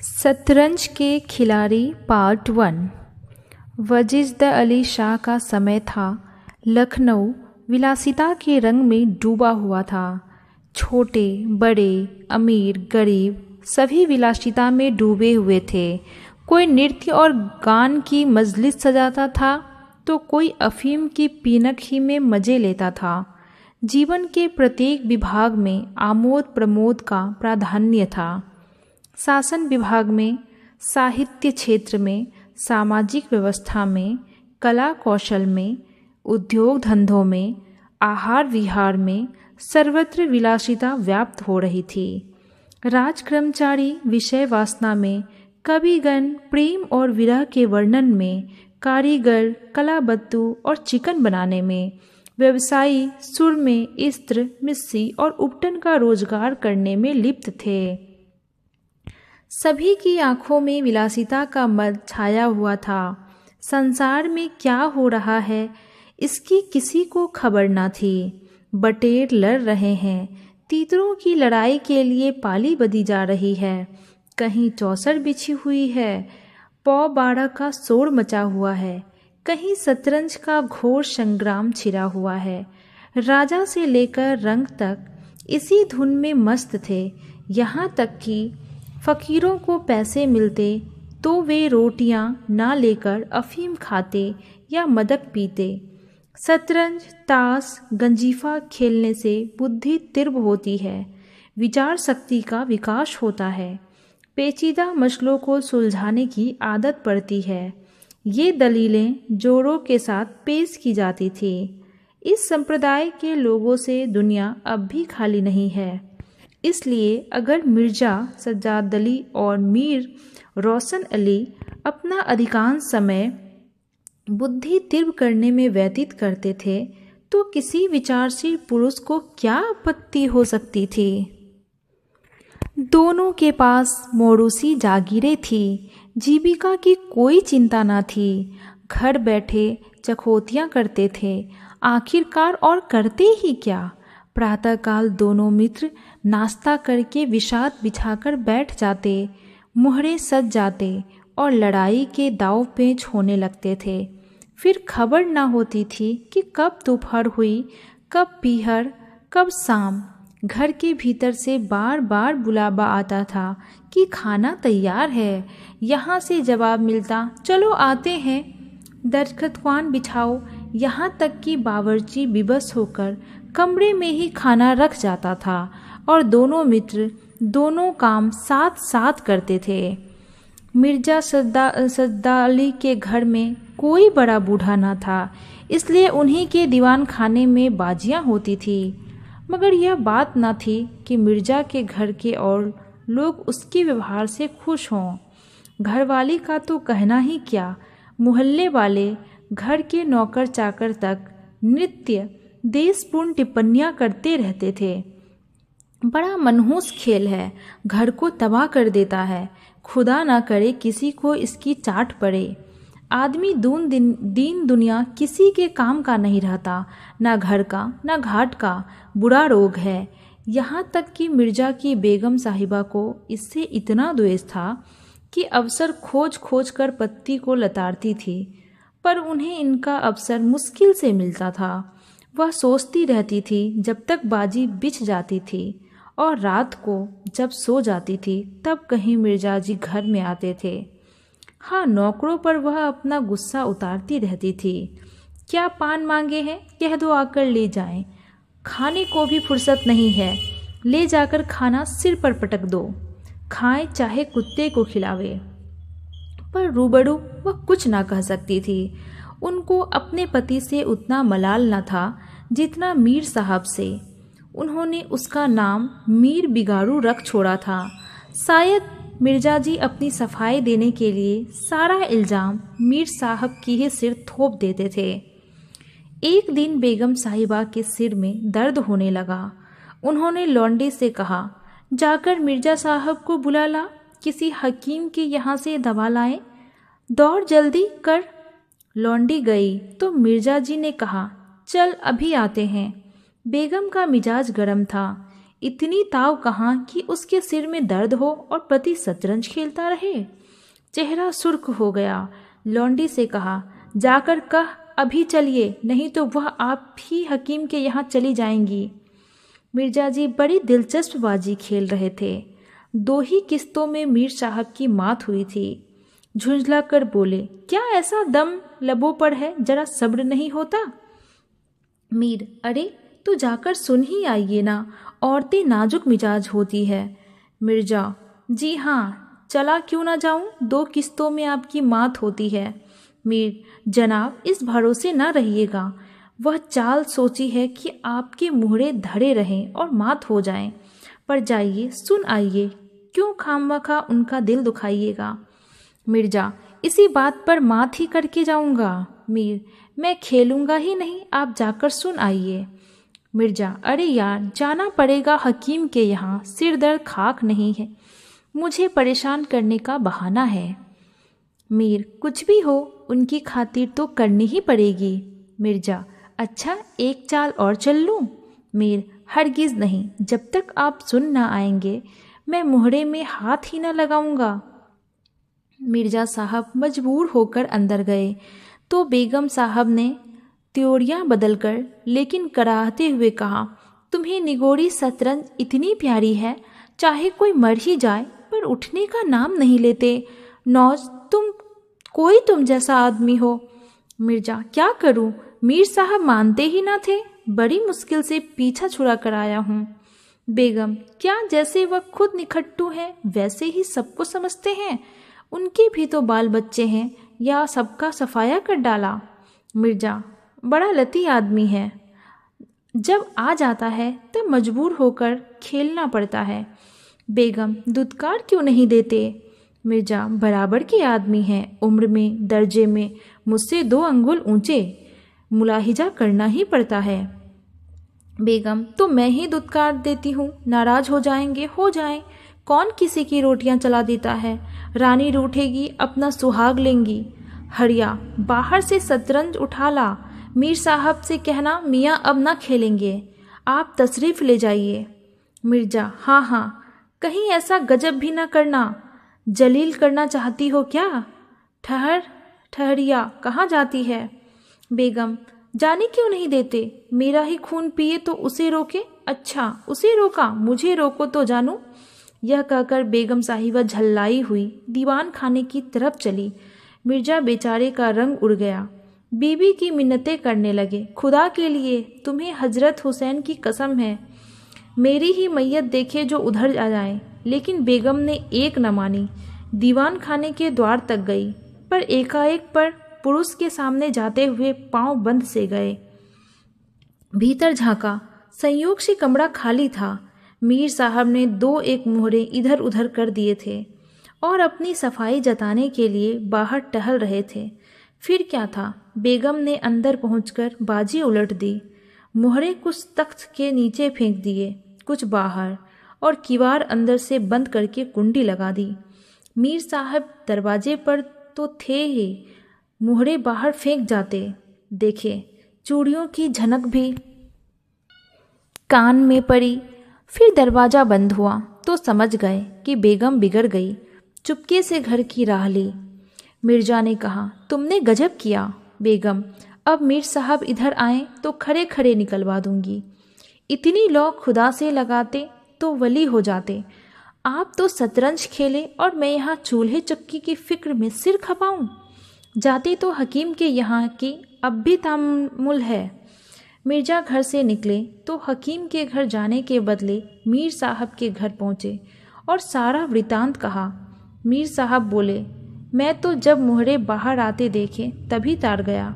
शतरंज के खिलाड़ी पार्ट 1। वजिद अली शाह का समय था। लखनऊ विलासिता के रंग में डूबा हुआ था। छोटे बड़े अमीर गरीब सभी विलासिता में डूबे हुए थे। कोई नृत्य और गान की मजलिस सजाता था तो कोई अफीम की पीनक ही में मज़े लेता था। जीवन के प्रत्येक विभाग में आमोद प्रमोद का प्राधान्य था। शासन विभाग में, साहित्य क्षेत्र में, सामाजिक व्यवस्था में, कला कौशल में, उद्योग धंधों में, आहार विहार में सर्वत्र विलासिता व्याप्त हो रही थी। राज कर्मचारी विषय वासना में, कविगण प्रेम और विरह के वर्णन में, कारीगर कलाबत्तू और चिकन बनाने में, व्यवसायी सुर में इस्त्र मिस्सी और उपटन का रोजगार करने में लिप्त थे। सभी की आंखों में विलासिता का मद छाया हुआ था। संसार में क्या हो रहा है इसकी किसी को खबर न थी। बटेर लड़ रहे हैं, तीतरों की लड़ाई के लिए पाली बधी जा रही है। कहीं चौसर बिछी हुई है, पौ बारह का शोर मचा हुआ है, कहीं शतरंज का घोर संग्राम छिड़ा हुआ है। राजा से लेकर रंग तक इसी धुन में मस्त थे। यहाँ तक कि फ़कीरों को पैसे मिलते तो वे रोटियां ना लेकर अफीम खाते या मदक पीते। शतरंज ताश गंजीफा खेलने से बुद्धि तीव्र होती है, विचार शक्ति का विकास होता है, पेचीदा मसलों को सुलझाने की आदत पड़ती है। ये दलीलें जोरों के साथ पेश की जाती थी। इस संप्रदाय के लोगों से दुनिया अब भी खाली नहीं है। इसलिए अगर मिर्ज़ा सज्जाद अली और मीर रोशन अली अपना अधिकांश समय बुद्धि तीव्र करने में व्यतीत करते थे तो किसी विचारशील पुरुष को क्या आपत्ति हो सकती थी। दोनों के पास मौरूसी जागीरें थी। जीविका की कोई चिंता न थी। घर बैठे चकोतियाँ करते थे। आखिरकार और करते ही क्या। प्रातःकाल दोनों मित्र नाश्ता करके विषाद बिछाकर बैठ जाते, मुहरे सज जाते और लड़ाई के दाव पेच होने लगते थे। फिर खबर न होती थी कि कब दोपहर हुई, कब पीहर, कब शाम। घर के भीतर से बार बार बुलावा आता था कि खाना तैयार है। यहाँ से जवाब मिलता, चलो आते हैं। दरख्तवान बिछाओ। यहाँ तक कि बावर्ची विवश होकर कमरे में ही खाना रख जाता था और दोनों मित्र दोनों काम साथ साथ करते थे। मिर्ज़ा सज्जाद अली के घर में कोई बड़ा बूढ़ा न था, इसलिए उन्हीं के दीवान खाने में बाजियां होती थी। मगर यह बात न थी कि मिर्ज़ा के घर के और लोग उसके व्यवहार से खुश हों। घरवाली का तो कहना ही क्या, मोहल्ले वाले, घर के नौकर चाकर तक नृत्य देशपूर्ण टिप्पणियाँ करते रहते थे। बड़ा मनहूस खेल है, घर को तबाह कर देता है। खुदा ना करे किसी को इसकी चाट पड़े। आदमी दीन दुनिया किसी के काम का नहीं रहता, ना घर का ना घाट का। बुरा रोग है। यहाँ तक कि मिर्ज़ा की बेगम साहिबा को इससे इतना द्वेष था कि अवसर खोज खोज कर पत्ती को लताड़ती थी, पर उन्हें इनका अवसर मुश्किल से मिलता था। वह सोचती रहती थी जब तक बाजी बिछ जाती थी और रात को जब सो जाती थी तब कहीं मिर्ज़ा जी घर में आते थे। हाँ, नौकरों पर वह अपना गुस्सा उतारती रहती थी। क्या पान मांगे हैं, कह दो आकर ले जाएं। खाने को भी फुर्सत नहीं है, ले जाकर खाना सिर पर पटक दो। खाएं चाहे कुत्ते को खिलावे। पर रूबरू वह कुछ ना कह सकती थी। उनको अपने पति से उतना मलाल न था जितना मीर साहब से। उन्होंने उसका नाम मीर बिगाड़ू रख छोड़ा था। शायद मिर्ज़ा जी अपनी सफाई देने के लिए सारा इल्ज़ाम मीर साहब की ही सिर थोप देते थे। एक दिन बेगम साहिबा के सिर में दर्द होने लगा। उन्होंने लौंडे से कहा, जाकर मिर्ज़ा साहब को बुला ला, किसी हकीम के यहाँ से दवा लाएं। दौड़ जल्दी कर। लौंडी गई तो मिर्ज़ा जी ने कहा, चल अभी आते हैं। बेगम का मिजाज गर्म था, इतनी ताव कहाँ कि उसके सिर में दर्द हो और पति शतरंज खेलता रहे। चेहरा सुर्ख हो गया। लौंडी से कहा, जाकर कह अभी चलिए, नहीं तो वह आप ही हकीम के यहाँ चली जाएंगी। मिर्जा जी बड़ी दिलचस्प बाजी खेल रहे थे। 2 ही किस्तों में मीर साहब की मात हुई थी। झुंझला कर बोले, क्या ऐसा दम लबों पर है, जरा सब्र नहीं होता? मीर, अरे तो जाकर सुन ही आइए ना, औरतें नाजुक मिजाज होती है। मिर्जा, जी हाँ, चला क्यों ना जाऊं, 2 किस्तों में आपकी मात होती है। मीर, जनाब इस भरोसे न रहिएगा, वह चाल सोची है कि आपके मुहरे धड़े रहें और मात हो जाएं। पर जाइए, सुन आइए, क्यों खामखा उनका दिल दुखाइएगा। मिर्जा, इसी बात पर मात ही करके जाऊंगा। मीर, मैं खेलूंगा ही नहीं, आप जाकर सुन आइए। मिर्जा, अरे यार, जाना पड़ेगा हकीम के यहाँ, सिर दर्द खाक नहीं है, मुझे परेशान करने का बहाना है। मीर, कुछ भी हो, उनकी खातिर तो करनी ही पड़ेगी। मिर्जा, अच्छा एक चाल और चल लूँ? मीर, हरगिज़ नहीं, जब तक आप सुन ना आएंगे मैं मुहरे में हाथ ही ना लगाऊंगा। मिर्जा साहब मजबूर होकर अंदर गए तो बेगम साहब ने त्योरियां बदलकर लेकिन कराहते हुए कहा, तुम्हें निगोरी शतरंज इतनी प्यारी है, चाहे कोई मर ही जाए पर उठने का नाम नहीं लेते। नौज, तुम जैसा आदमी हो। मिर्जा, क्या करूं, मीर साहब मानते ही ना थे, बड़ी मुश्किल से पीछा छुड़ा कर आया हूँ। बेगम, क्या जैसे वह खुद निखट्टू हैं वैसे ही सबको समझते हैं, उनके भी तो बाल बच्चे हैं, या सबका सफाया कर डाला। मिर्जा, बड़ा लती आदमी है, जब आ जाता है तब मजबूर होकर खेलना पड़ता है। बेगम, दुत्कार क्यों नहीं देते? मिर्जा, बराबर के आदमी हैं, उम्र में दर्जे में मुझसे 2 अंगुल ऊंचे, मुलाहिजा करना ही पड़ता है। बेगम, तो मैं ही दुत्कार देती हूँ, नाराज हो जाएंगे, हो जाएं, कौन किसी की रोटियां चला देता है, रानी रूठेगी, अपना सुहाग लेंगी। हरिया, बाहर से शतरंज उठा ला, मीर साहब से कहना मियाँ अब ना खेलेंगे, आप तशरीफ़ ले जाइए। मिर्जा, हाँ हाँ, कहीं ऐसा गजब भी ना करना, जलील करना चाहती हो क्या? ठहरिया, कहाँ जाती है? बेगम, जाने क्यों नहीं देते, मेरा ही खून पिए तो उसे रोके? अच्छा, उसे रोका, मुझे रोको तो जानू। यह कहकर बेगम साहिबा झल्लाई हुई दीवान खाने की तरफ चली। मिर्जा बेचारे का रंग उड़ गया। बीबी की मिन्नतें करने लगे, खुदा के लिए तुम्हें हजरत हुसैन की कसम है, मेरी ही मैयत देखे जो उधर आ जाए। लेकिन बेगम ने एक न मानी, दीवान खाने के द्वार तक गई, पर एकाएक पर पुरुष के सामने जाते हुए पांव बंद से गए। भीतर झांका, संयोग से कमरा खाली था। मीर साहब ने 2-1 मोहरे इधर उधर कर दिए थे और अपनी सफाई जताने के लिए बाहर टहल रहे थे। फिर क्या था, बेगम ने अंदर पहुंचकर बाजी उलट दी। मोहरे कुछ तख्त के नीचे फेंक दिए, कुछ बाहर, और किवाड़ अंदर से बंद करके कुंडी लगा दी। मीर साहब दरवाजे पर तो थे ही, मोहरे बाहर फेंक जाते। देखे, चूड़ियों की झनक भी कान में पड़ी। फिर दरवाज़ा बंद हुआ तो समझ गए कि बेगम बिगड़ गई। चुपके से घर की राह ली। मिर्जा ने कहा, तुमने गजब किया बेगम, अब मीर साहब इधर आएं तो खड़े खड़े निकलवा दूंगी। इतनी लौ खुदा से लगाते तो वली हो जाते। आप तो शतरंज खेले और मैं यहाँ चूल्हे चक्की की फिक्र में सिर खपाऊं। जाते तो हकीम के यहाँ की अब भी तामुल है। मिर्जा घर से निकले तो हकीम के घर जाने के बदले मीर साहब के घर पहुँचे और सारा वृतांत कहा। मीर साहब बोले, मैं तो जब मोहरे बाहर आते देखे तभी तार गया,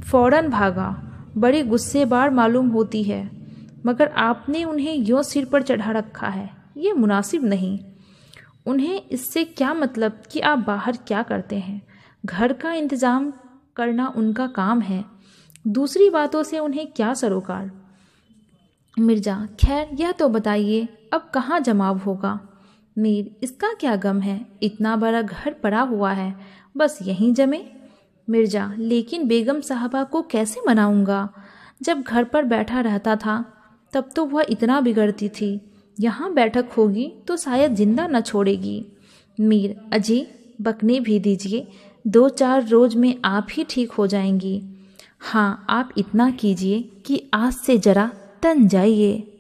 फौरन भागा। बड़ी गुस्सेबार मालूम होती है, मगर आपने उन्हें यूँ सिर पर चढ़ा रखा है, ये मुनासिब नहीं। उन्हें इससे क्या मतलब कि आप बाहर क्या करते हैं, घर का इंतज़ाम करना उनका काम है, दूसरी बातों से उन्हें क्या सरोकार। मिर्जा, खैर यह तो बताइए अब कहाँ जमाव होगा। मीर, इसका क्या गम है, इतना बड़ा घर पड़ा हुआ है, बस यहीं जमे। मिर्जा, लेकिन बेगम साहबा को कैसे मनाऊंगा, जब घर पर बैठा रहता था तब तो वह इतना बिगड़ती थी, यहाँ बैठक होगी तो शायद जिंदा न छोड़ेगी। मीर: अजी बकने भी दीजिए, 2-4 रोज में आप ही ठीक हो जाएंगी। हाँ, आप इतना कीजिए कि आज से जरा तन जाइए।